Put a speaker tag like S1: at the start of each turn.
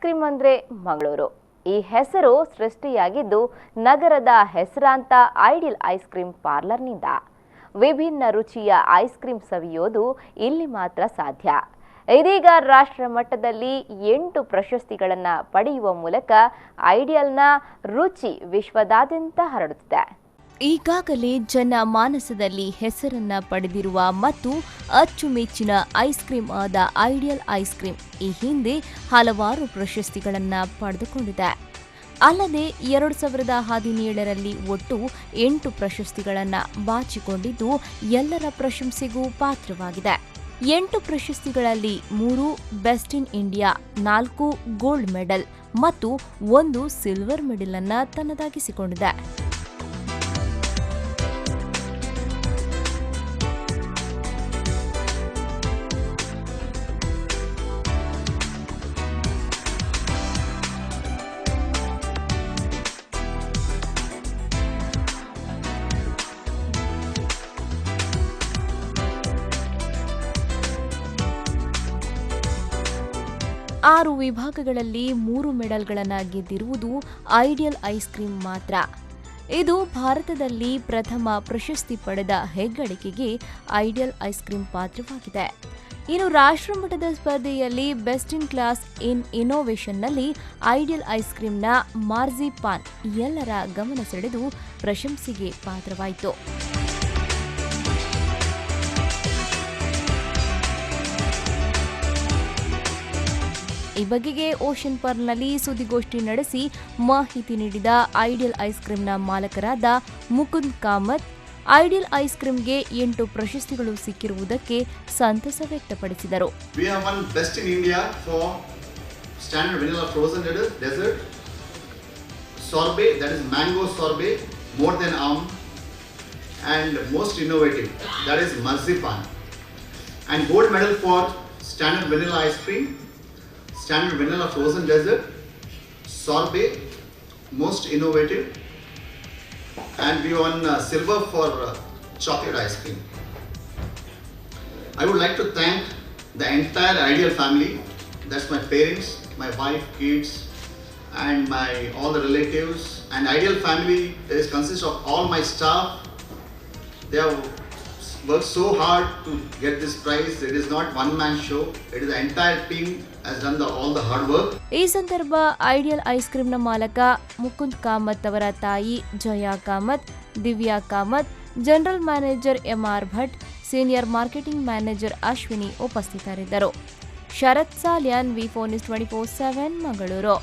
S1: Cream ಅಂದ್ರೆ ಮಂಗಳೂರು. ಈ ಹೆಸರು ಸೃಷ್ಟಿಯಾಗಿದ್ದು ನಗರದ ಹೆಸರಾಂತ ಐಡಿಯಲ್ ಐಸ್ ಕ್ರೀಮ್ ಪಾರ್ಲರ್ನಿಂದ. ವಿಭಿನ್ನ ರುಚಿಯ ಐಸ್ ಕ್ರೀಮ್ ಸವಿಯೋದು ಇಲ್ಲಿ ಮಾತ್ರ ಸಾಧ್ಯ. ಇದೀಗ ರಾಷ್ಟ್ರ ಮಟ್ಟದಲ್ಲಿ 8 ಪ್ರಶಸ್ತಿಗಳನ್ನು ಪಡೆಯುವ ಮೂಲಕ ಐಡಿಯಲ್ನ ರುಚಿ ವಿಶ್ವದಾದ್ಯಂತ ಹರಡುತ್ತಿದೆ. ಈಗಾಗಲೇ ಜನಮಾನಸದಲ್ಲಿ ಹೆಸರನ್ನ ಪಡೆದಿರುವ ಮತ್ತು ಅಚ್ಚುಮೆಚ್ಚಿನ ಐಸ್ ಕ್ರೀಮ್ ಆದ ಐಡಿಯಲ್ ಐಸ್ ಕ್ರೀಮ್ ಈ ಹಿಂದೆ ಹಲವಾರು ಪ್ರಶಸ್ತಿಗಳನ್ನು ಪಡೆದುಕೊಂಡಿದೆ. ಅಲ್ಲದೆ 2017ರಲ್ಲಿ ಒಟ್ಟು 8 ಪ್ರಶಸ್ತಿಗಳನ್ನು ಬಾಚಿಕೊಂಡಿದ್ದು ಎಲ್ಲರ ಪ್ರಶಂಸೆಗೂ ಪಾತ್ರವಾಗಿದೆ. 8 ಪ್ರಶಸ್ತಿಗಳಲ್ಲಿ 3 best in India, 4 gold medal ಮತ್ತು 1 ಸಿಲ್ವರ್ ಮೆಡಲ್ ಅನ್ನು ತನ್ನದಾಗಿಸಿಕೊಂಡಿದೆ. ಆರು ವಿಭಾಗಗಳಲ್ಲಿ 3 ಮೆಡಲ್ಗಳನ್ನು ಗೆದ್ದಿರುವುದು ಐಡಿಯಲ್ ಐಸ್ ಕ್ರೀಮ್ ಮಾತ್ರ. ಇದು ಭಾರತದಲ್ಲಿ ಪ್ರಥಮ ಪ್ರಶಸ್ತಿ ಪಡೆದ ಹೆಗ್ಗಳಿಕೆಗೆ ಐಡಿಯಲ್ ಐಸ್ ಕ್ರೀಮ್ ಪಾತ್ರವಾಗಿದೆ. ಇನ್ನು ರಾಷ್ಟ್ರಮಟ್ಟದ ಸ್ಪರ್ಧೆಯಲ್ಲಿ ಬೆಸ್ಟ್ ಇನ್ ಕ್ಲಾಸ್ ಇನ್ ಇನ್ನೋವೇಷನ್ನಲ್ಲಿ ಐಡಿಯಲ್ ಐಸ್ ಕ್ರೀಮ್ನ ಮಾರ್ಜಿಪಾನ್ ಎಲ್ಲರ ಗಮನ ಸೆಳೆದು ಪ್ರಶಂಸೆಗೆ ಪಾತ್ರವಾಯಿತು. ಈ ಬಗೆಗೆ ಓಷನ್ ಪರ್ಲ್ನಲ್ಲಿ ಸುದ್ದಿಗೋಷ್ಠಿ ನಡೆಸಿ ಮಾಹಿತಿ ನೀಡಿದ ಐಡಿಯಲ್ ಐಸ್ ಕ್ರೀಮ್ನ ಮಾಲಕರಾದ ಮುಕುಂದ್ ಕಾಮತ್, ಐಡಿಯಲ್ ಐಸ್ ಕ್ರೀಮ್ಗೆ 8 ಪ್ರಶಸ್ತಿಗಳು ಸಿಕ್ಕಿರುವುದಕ್ಕೆ ಸಂತಸ ವ್ಯಕ್ತಪಡಿಸಿದರು.
S2: We have won best in India for standard vanilla frozen dessert, sorbet, that is mango sorbet, more than and most innovative, that is marzipan, and gold medal for standard vanilla ice cream, standard vanilla frozen dessert, sorbet, most innovative, and we won silver for chocolate ice cream. I would like to thank the entire Ideal family, that's my parents, my wife, kids, and all the relatives. And Ideal family consists of all my staff. They have worked so hard to get this prize. It is not one man show, it is the entire team has done all the hard work.
S1: ಈ ಸಂದರ್ಭ Ideal ice ಕ್ರೀಮ್ನ ಮಾಲಕ ಮುಕುಂದ್ ಕಾಮತ್ ಅವರ ತಾಯಿ Jaya Kamath, Divya Kamath, general manager MR Bhat, senior marketing manager Ashwini ಉಪಸ್ಥಿತರಿದ್ದರು. ಶರತ್ ಸಾಲ್ಯಾನ್, ವಿ4 News 24/7 Mangaluru.